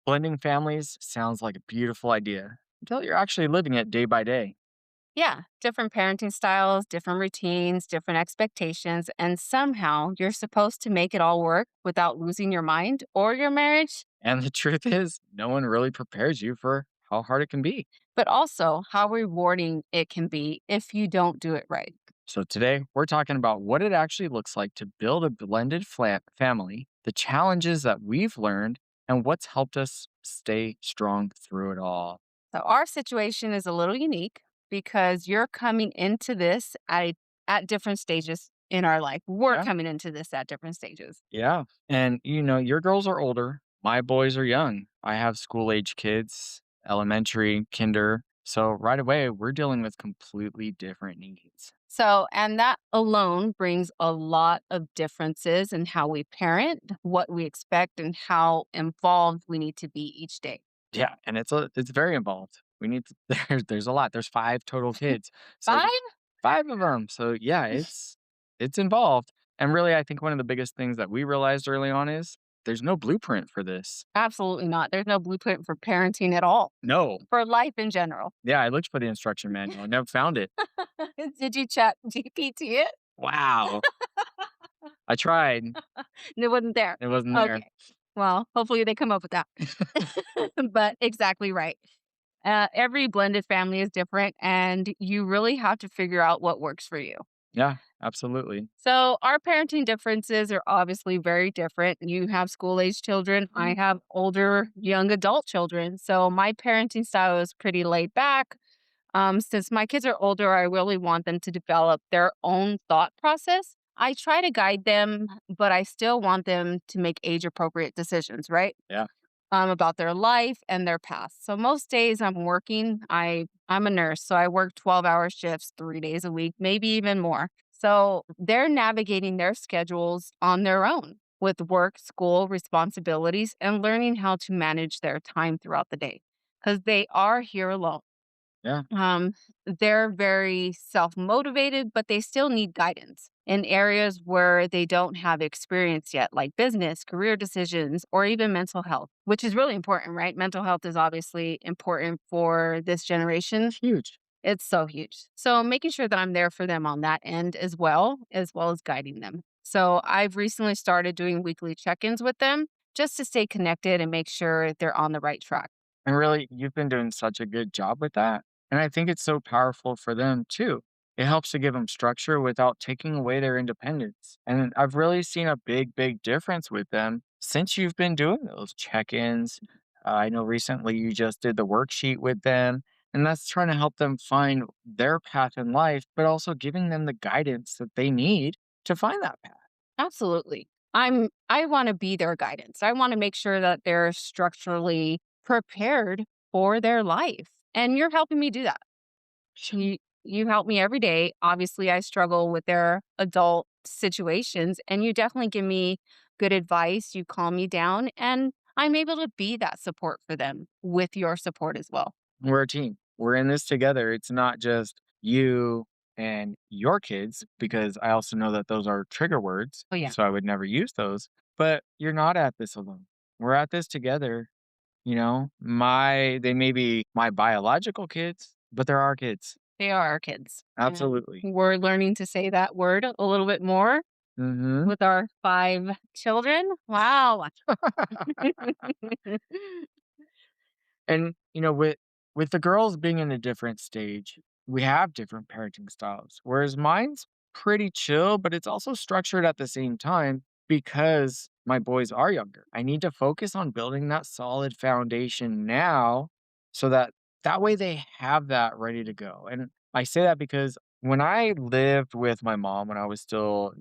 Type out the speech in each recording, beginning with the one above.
Blending families sounds like a beautiful idea until you're actually living it day by day. Yeah, different parenting styles, different routines, different expectations, and somehow you're supposed to make it all work without losing your mind or your marriage, And the truth is, no one really prepares you for how hard it can be. but also how rewarding it can be if you don't do it right. So today, we're talking about what it actually looks like to build a blended family, the challenges that we've learned, and what's helped us stay strong through it all. So our situation is a little unique because you're coming into this at different stages in our life. We're Yeah. coming into this at different stages. Yeah. And, your girls are older. My boys are young. I have school age kids, elementary, kinder. So right away, we're dealing with completely different needs. So, and that alone brings a lot of differences in how we parent, what we expect, and how involved we need to be each day. Yeah. And it's very involved. We need to, there's a lot. There's five total kids. So 5? 5 of them. So yeah, it's involved. And really, I think one of the biggest things that we realized early on is there's no blueprint for this. Absolutely not. There's no blueprint for parenting at all, No. for life in general. Yeah, I looked for the instruction manual. I never found it. Did you chat GPT it? Wow. I tried. It wasn't there. It wasn't there. Okay. Well, hopefully they come up with that. But exactly right. Every blended family is different, and you really have to figure out what works for you. Yeah, absolutely. So, our parenting differences are obviously very different. You have school age children, I have older, young adult children. So, my parenting style is pretty laid back. Since my kids are older, I really want them to develop their own thought process. I try to guide them, but I still want them to make age appropriate decisions, right? Yeah. About their life and their past. So most days I'm working. I'm a nurse, so I work 12-hour shifts 3 days a week, maybe even more. So they're navigating their schedules on their own with work, school, responsibilities, and learning how to manage their time throughout the day because they are here alone. Yeah. Um, they're very self-motivated, but they still need guidance in areas where they don't have experience yet, like business, career decisions, or even mental health, which is really important, right? Mental health is obviously important for this generation. It's huge. It's so huge. So making sure that I'm there for them on that end as well as guiding them. So I've recently started doing weekly check-ins with them just to stay connected and make sure they're on the right track. And really, you've been doing such a good job with that. And I think it's so powerful for them too. It helps to give them structure without taking away their independence. And I've really seen a big, big difference with them since you've been doing those check ins. I know recently you just did the worksheet with them, and that's trying to help them find their path in life, but also giving them the guidance that they need to find that path. Absolutely. I wanna be their guidance. I wanna make sure that they're structurally prepared for their life, and you're helping me do that. You help me every day. Obviously, I struggle with their adult situations, and you definitely give me good advice. You calm me down, and I'm able to be that support for them with your support as well. We're a team. We're in this together. It's not just you and your kids, because I also know that those are trigger words. Oh, yeah. So I would never use those. But you're not at this alone. We're at this together. They may be my biological kids, but they're our kids. They are our kids, and Absolutely. we're learning to say that word a little bit more Hmm. with our 5 children. Wow. And with the girls being in a different stage, we have different parenting styles. Whereas mine's pretty chill, but it's also structured at the same time because my boys are younger. I need to focus on building that solid foundation now so that way they have that ready to go. And I say that because when I lived with my mom when I was still,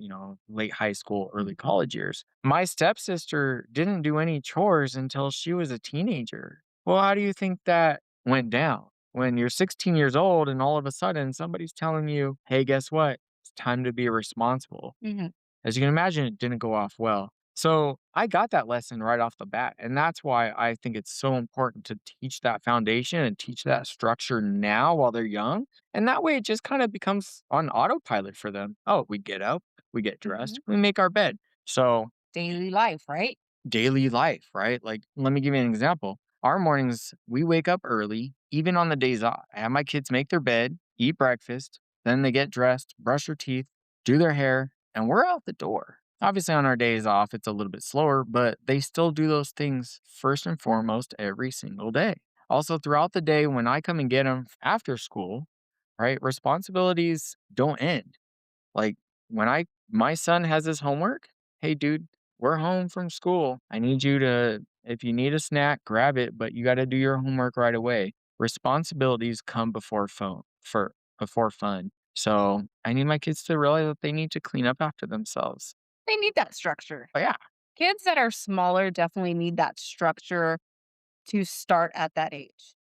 late high school, early college years, my stepsister didn't do any chores until she was a teenager. Well, how do you think that went down? When you're 16 years old and all of a sudden somebody's telling you, "Hey, guess what? It's time to be responsible." Mhm. As you can imagine, it didn't go off well. So I got that lesson right off the bat. And that's why I think it's so important to teach that foundation and teach that structure now while they're young. And that way it just kind of becomes on autopilot for them. Oh, we get up, we get dressed, Mhm. we make our bed. So Daily life, right? daily life, right? Like, let me give you an example. Our mornings, we wake up early, even on the days off. I have my kids make their bed, eat breakfast, then they get dressed, brush their teeth, do their hair, and we're out the door. Obviously, on our days off, it's a little bit slower, but they still do those things first and foremost every single day. Also, throughout the day, when I come and get them after school, right, responsibilities don't end. Like, when I my son has his homework, "Hey, dude, we're home from school. I need you to if you need a snack, grab it, but you gotta do your homework right away." Responsibilities come before fun. So, I need my kids to realize that they need to clean up after themselves. They need that structure. But yeah. Kids that are smaller definitely need that structure to start at that age.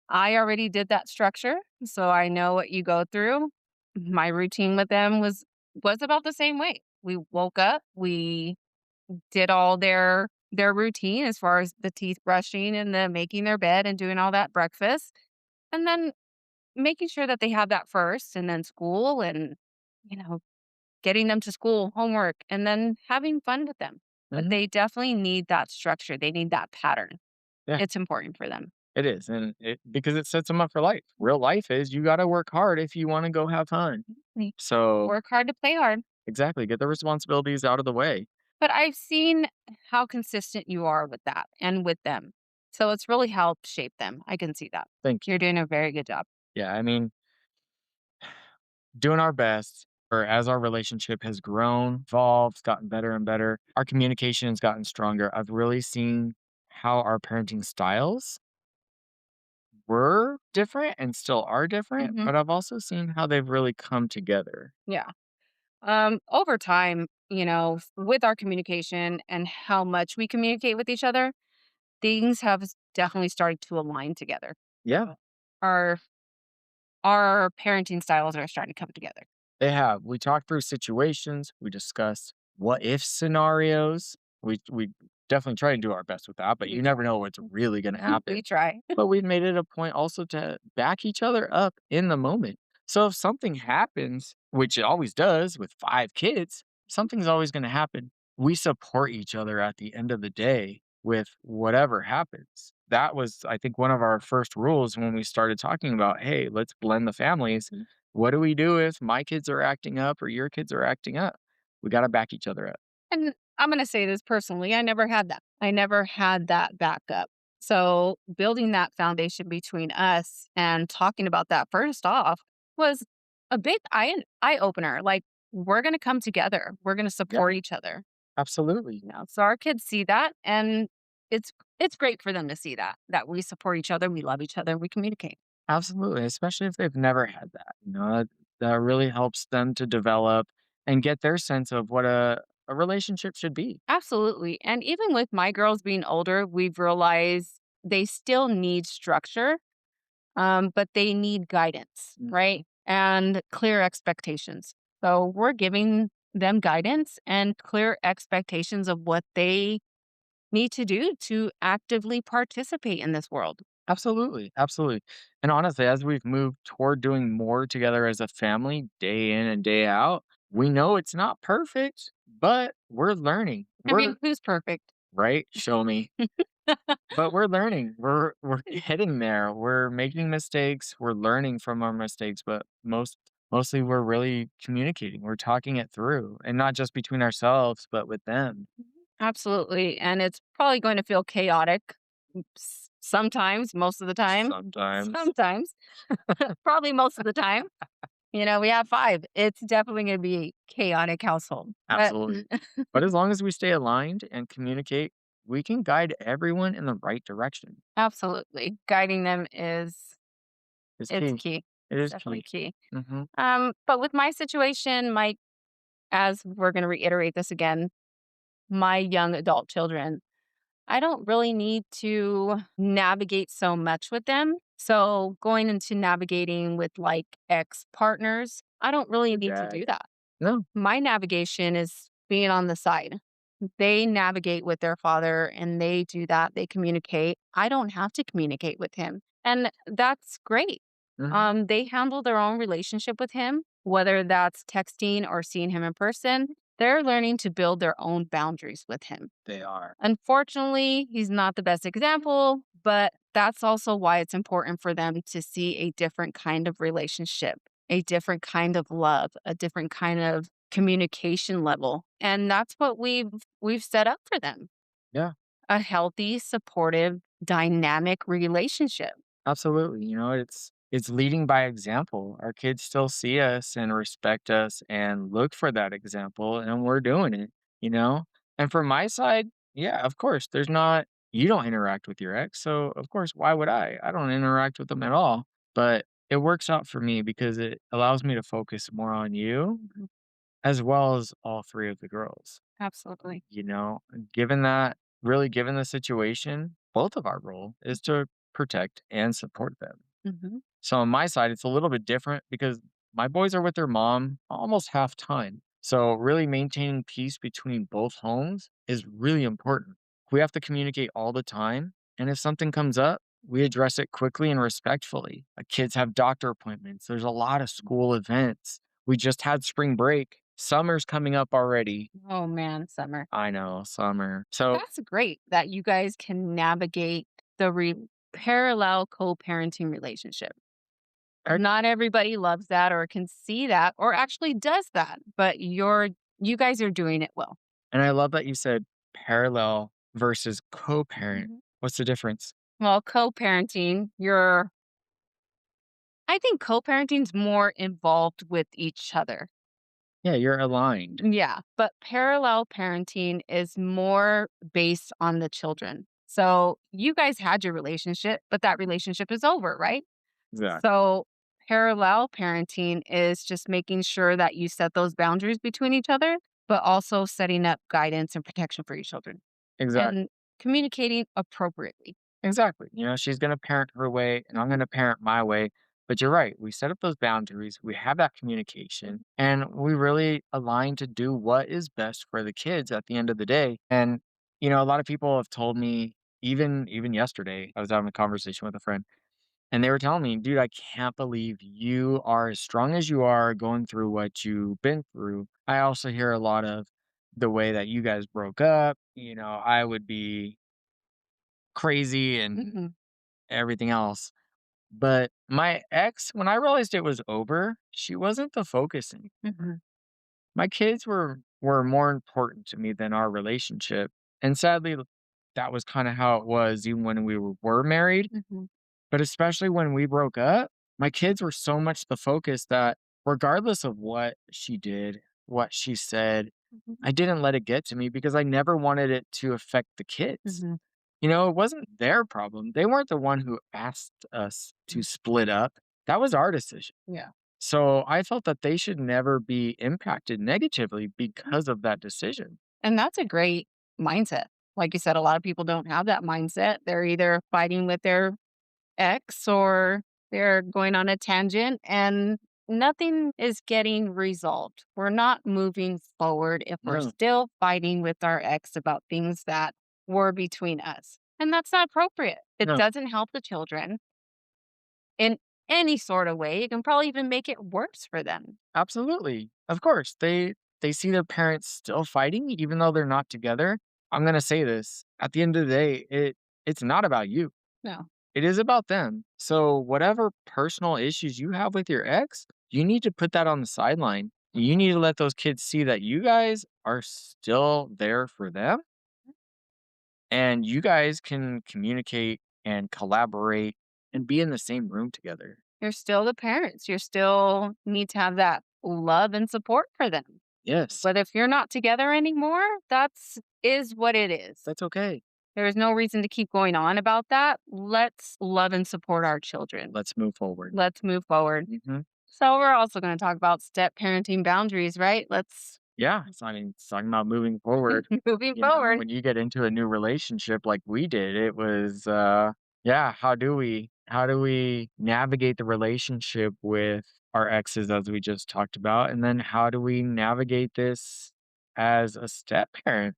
I already did that structure, so I know what you go through. My routine with them was about the same way. We woke up, we did all their routine as far as the teeth brushing and the making their bed and doing all that breakfast, and then making sure that they have that first, and then school and, you know, getting them to school, homework, and then having fun with them. But Mhm. they definitely need that structure. They need that pattern. Yeah, It's important for them. it is, and it because it sets them up for life. Real life is you gotta work hard if you wanna go have fun. We So work hard to play hard. exactly, get the responsibilities out of the way. But I've seen how consistent you are with that and with them. So it's really helped shape them. I can see that. Thank you. You're doing a very good job. Yeah, I mean, doing our best or as our relationship has grown, evolved, gotten better and better, our communication has gotten stronger. I've really seen how our parenting styles were different and still are different, Mhm. but I've also seen how they've really come together. Yeah. Over time, with our communication and how much we communicate with each other, things have definitely started to align together. Yeah, Our our parenting styles are starting to come together. they have. We talked through situations, we discussed what if scenarios. We definitely try to do our best with that, but We you never try. know what's really going to happen. We try. But we've made it a point also to back each other up in the moment. So if something happens, which it always does with 5 kids, something's always gonna happen. We support each other at the end of the day with whatever happens. That was, I think, one of our first rules when we started talking about, "Hey, let's blend the families. Mhm. What do we do if my kids are acting up or your kids are acting up?" We gotta back each other up. And I'm going to say this personally, I never had that. I never had that backup. So building that foundation between us and talking about that first off was a big eye opener. Like, we're going to come together. We're going to Yeah, support each other. absolutely. So our kids see that, and it's it's great for them to see that we support each other, we love each other, we communicate. Absolutely, especially if they've never had that, that really helps them to develop and get their sense of what a relationship should be. Absolutely. And even with my girls being older, we've realized they still need structure, but they need guidance, Mm, right? And clear expectations. So we're giving them guidance and clear expectations of what they need to do to actively participate in this world. absolutely, absolutely, and honestly, as we've moved toward doing more together as a family, day in and day out, we know it's not perfect, but we're learning. I mean, We're who's perfect? right? Show me. But we're learning. We're getting there. We're making mistakes. We're learning from our mistakes, but mostly we're really communicating. We're talking it through, and not just between ourselves, but with them. Absolutely. And it's probably going to feel chaotic sometimes, most of the time. Sometimes. Sometimes, probably most of the time. We have 5. It's definitely gonna be a chaotic household, but Absolutely. But as long as we stay aligned and communicate, we can guide everyone in the right direction. absolutely, guiding them It's it's key. key. It It's is definitely key. key. Mhm. But with my situation, as we're gonna reiterate this again, my young adult children, I don't really need to navigate so much with them. So going into navigating with, like, ex-partners, I don't really Your need to dad. do that. No, My navigation is being on the side. They navigate with their father and they do that. They communicate. I don't have to communicate with him. And that's great. mhm, They handle their own relationship with him, whether that's texting or seeing him in person. They're learning to build their own boundaries with him. They are. Unfortunately, he's not the best example, but that's also why it's important for them to see a different kind of relationship, a different kind of love, a different kind of communication level. And that's what we've set up for them. Yeah. A healthy, supportive, dynamic relationship. Absolutely. It's leading by example. Our kids still see us and respect us and look for that example, and we're doing it, you know? And from my side, yeah, of course, there's not you don't interact with your ex, so of course, why would I? I don't interact with them at all. But it works out for me because it allows me to focus more on you Mhm. as well as all three of the girls. Absolutely. You know, given that really given the situation, both of our role is to protect and support them. Mhm. So on my side, it's a little bit different because my boys are with their mom almost half time. So really maintaining peace between both homes is really important. We have to communicate all the time. And if something comes up, we address it quickly and respectfully. Like kids have doctor appointments. There's a lot of school events. We just had spring break. Summer's coming up already. Oh man, summer. I know, summer. So That's great that you guys can navigate the parallel co-parenting relationship. Not everybody loves that or can see that or actually does that, but you guys are doing it well. and I love that you said parallel versus co-parent. Mhm. What's the difference? Well, co-parenting, I think co-parenting's more involved with each other. Yeah, you're aligned. Yeah, but parallel parenting is more based on the children. So you guys had your relationship, but that relationship is over, right? Exactly. So parallel parenting is just making sure that you set those boundaries between each other, but also setting up guidance and protection for your children Exactly. and communicating appropriately. Exactly. She's gonna parent her way and I'm gonna parent my way. But you're right. We set up those boundaries, we have that communication, and we really align to do what is best for the kids at the end of the day. And a lot of people have told me, even yesterday, I was having a conversation with a friend. And they were telling me, "Dude, I can't believe you are as strong as you are going through what you've been through." I also hear a lot of the way that you guys broke up. I would be crazy and Mhm, everything else. But my ex, when I realized it was over, she wasn't the focus anymore. mhm, My kids were more important to me than our relationship. And sadly, that was kind of how it was even when we were married. mhm, But especially when we broke up, my kids were so much the focus that regardless of what she did, what she said, mhm, I didn't let it get to me because I never wanted it to affect the kids. mhm, It wasn't their problem. They weren't the one who asked us to mhm. split up. That was our decision. Yeah. So I felt that they should never be impacted negatively because of that decision. And that's a great mindset. Like you said, a lot of people don't have that mindset. They're either fighting with their ex or they're going on a tangent and nothing is getting resolved. We're not moving forward if we're No, still fighting with our ex about things that were between us. And that's not appropriate. It no. doesn't help the children in any sort of way. It can probably even make it worse for them. Absolutely. Of course, they see their parents still fighting even though they're not together. I'm going to say this. At the end of the day, it's not about you. No. It is about them. So whatever personal issues you have with your ex, you need to put that on the sideline. You need to let those kids see that you guys are still there for them and you guys can communicate and collaborate and be in the same room together. You're still the parents. You still need to have that love and support for them. Yes, But if you're not together anymore, that's is what it is. that's okay. There is no reason to keep going on about that. Let's love and support our children. Let's move forward. Let's move forward. Mhm. So we're also going to talk about step parenting boundaries, right? Let's Yeah, so I mean, it's talking about moving forward. moving forward. When you get into a new relationship like we did, it was, yeah, how do we navigate the relationship with our exes as we just talked about? And then how do we navigate this as a step parent,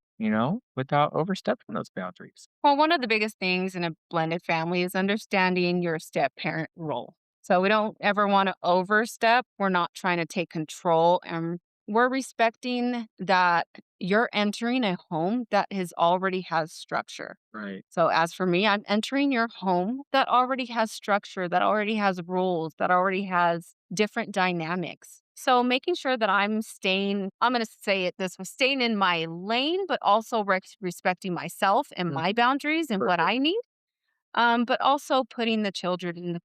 without overstepping those boundaries? Well, one of the biggest things in a blended family is understanding your step parent role. So we don't ever want to overstep. We're not trying to take control and we're respecting that you're entering a home that has already has structure. Right. So as for me, I'm entering your home that already has structure, that already has rules, that already has different dynamics. So making sure that I'm going to say it this way, staying in my lane, but also respecting myself and my Mhm. boundaries and what Perfect. I need. But also putting the children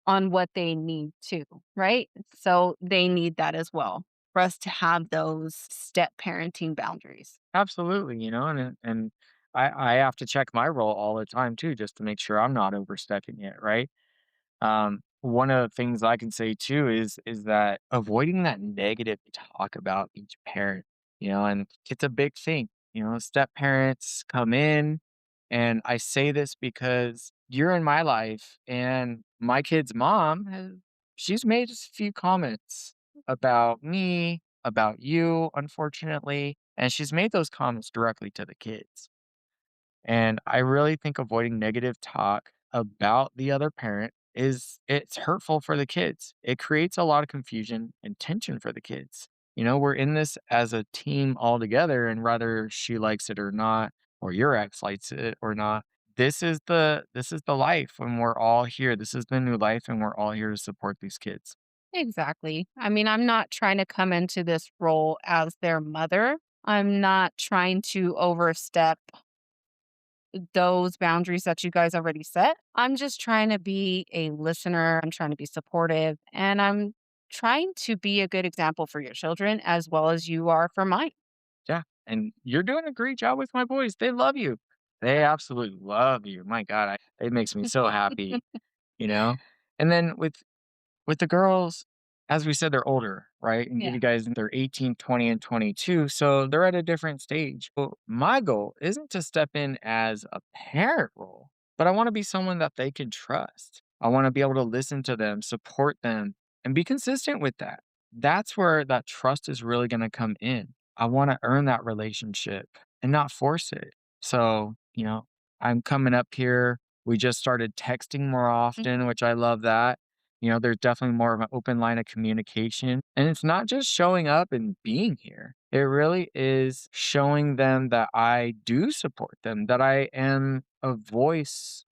on what they need too, right? So they need that as well for us to have those step parenting boundaries. Absolutely, and I have to check my role all the time too, just to make sure I'm not overstepping it, right? One of the things I can say too is that avoiding that negative talk about each parent, and it's a big thing. Step parents come in, and I say this because you're in my life, and my kid's mom she's made a few comments about me, about you, unfortunately, and she's made those comments directly to the kids. And I really think avoiding negative talk about the other parent it's hurtful for the kids. It creates a lot of confusion and tension for the kids. We're in this as a team all together, and whether she likes it or not, or your ex likes it or not, this is the life and we're all here. This is the new life and we're all here to support these kids. Exactly. I mean, I'm not trying to come into this role as their mother. I'm not trying to overstep those boundaries that you guys already set. I'm just trying to be a listener. I'm trying to be supportive and I'm trying to be a good example for your children as well as you are for mine. Yeah. And you're doing a great job with my boys. They love you. They absolutely love you. My God, it makes me so happy, you know? And then with the girls, as we said, they're older, right? And Yeah. you guys, they're 18, 20, and 22. So they're at a different stage. Well, my goal isn't to step in as a parent role, but I want to be someone that they can trust. I want to be able to listen to them, support them, and be consistent with that. That's where that trust is really going to come in. I want to earn that relationship and not force it. So, I'm coming up here. We just started texting more often, Mhm. which I love that. There's definitely more of an open line of communication. And it's not just showing up and being here. It really is showing them that I do support them, that I am a voice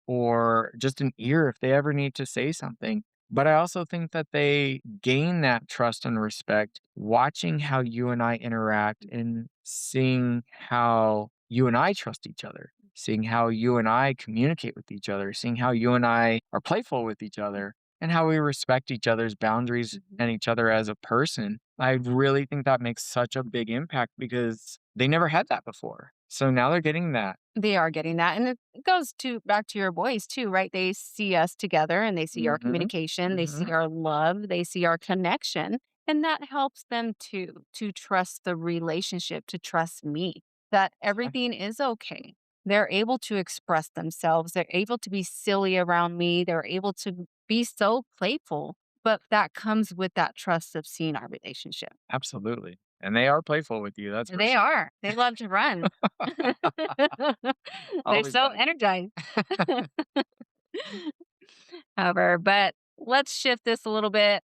or just an ear if they ever need to say something. But I also think that they gain that trust and respect watching how you and I interact and seeing how you and I trust each other, seeing how you and I communicate with each other, seeing how you and I are playful with each other, and how we respect each other's boundaries Mhm. and each other as a person. I really think that makes such a big impact because they never had that before. So now they're getting that. They are getting that, and it goes to back to your boys too, right? They see us together and they see our Mhm. communication, they see Mhm. our love, they see our connection, and that helps them to trust the relationship, to trust me that everything is okay. They're able to express themselves, they're able to be silly around me, they're able to be so playful, but that comes with that trust of seeing our relationship. Absolutely. And they are playful with you, that's for They sure. are. They love to run. They're Always so fun. energized. However, but let's shift this a little bit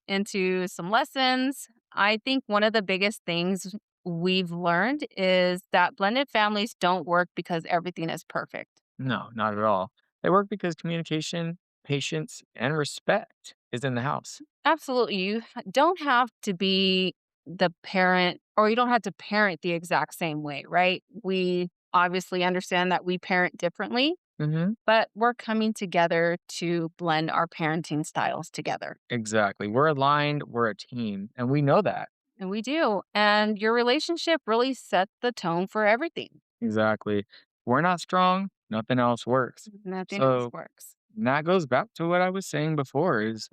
into some lessons. I think one of the biggest things we've learned is that blended families don't work because everything is perfect. No, not at all. They work because communication, patience, and respect is in the house. Absolutely. Don't have to be the parent, or you don't have to parent the exact same way, right? We obviously understand that we parent differently, Mhm. but we're coming together to blend our parenting styles together. Exactly. We're aligned, we're a team, and we know that. And we do. And your relationship really set the tone for everything. Exactly. We're not strong, nothing else works. Nothing else So works. and that goes back to what I was saying before is,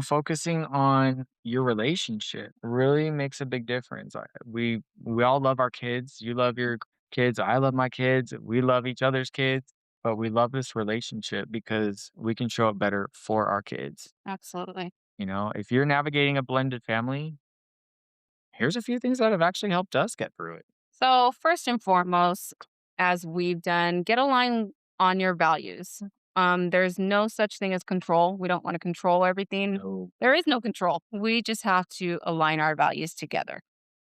focusing on your relationship really makes a big difference. We all love our kids. You love your kids. I love my kids. We love each other's kids, but we love this relationship because we can show up better for our kids. Absolutely. If you're navigating a blended family, here's a few things that have actually helped us get through it. So, first and foremost, as we've done, get aligned on your values. There's no such thing as control. We don't want to control everything. No. There is no control. We just have to align our values together.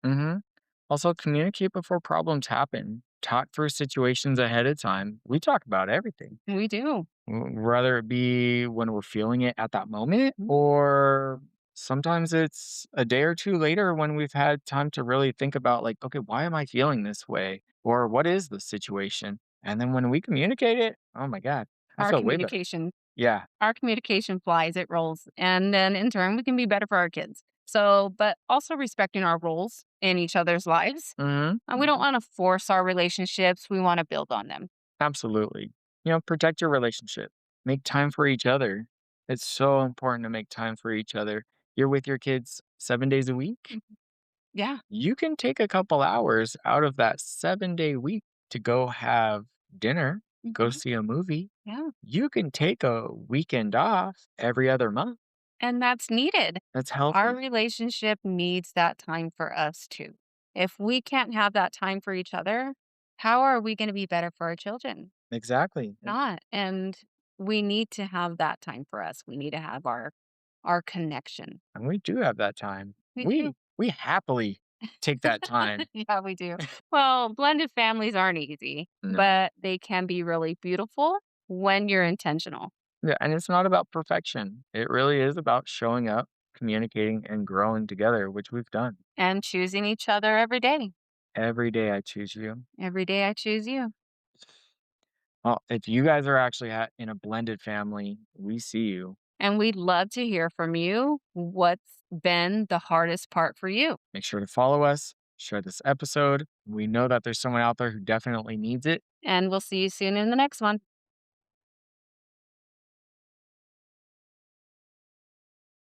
Hmm. Also, communicate before problems happen. Talk through situations ahead of time. We talk about everything. We do. Whether it be when we're feeling it at that moment, Mhm. or sometimes it's a day or two later when we've had time to really think about, like, okay, why am I feeling this way? Or what is the situation? And then when we communicate it, oh my God, I Our feel way better. communication, Yeah. our communication flies, it rolls. And then in turn, we can be better for our kids. So, but also respecting our roles in each other's lives. Hmm. And we don't want to force our relationships. We want to build on them. Absolutely. Protect your relationship. Make time for each other. It's so important to make time for each other. You're with your kids 7 days a week. Mhm. Yeah. You can take a couple hours out of that 7-day week to go have dinner, go Mhm. see a movie. Yeah. You can take a weekend off every other month. And that's needed. That's Our healthy. relationship needs that time for us too. If we can't have that time for each other, how are we going to be better for our children? Exactly. Not. And we need to have that time for us. We need to have our connection. And we do have that time. We do. We happily take that time. Yeah, we do. Well, blended families aren't easy, No. but they can be really beautiful when you're intentional Yeah, and it's not about perfection. It really is about showing up, communicating, and growing together, which we've done. and choosing each other every day. Every day I choose you. Every day I choose you. Well, if you guys are actually in a blended family, we see you. And we'd love to hear from you. What's been the hardest part for you? Make sure to follow us, share this episode. We know that there's someone out there who definitely needs it. And we'll see you soon in the next one.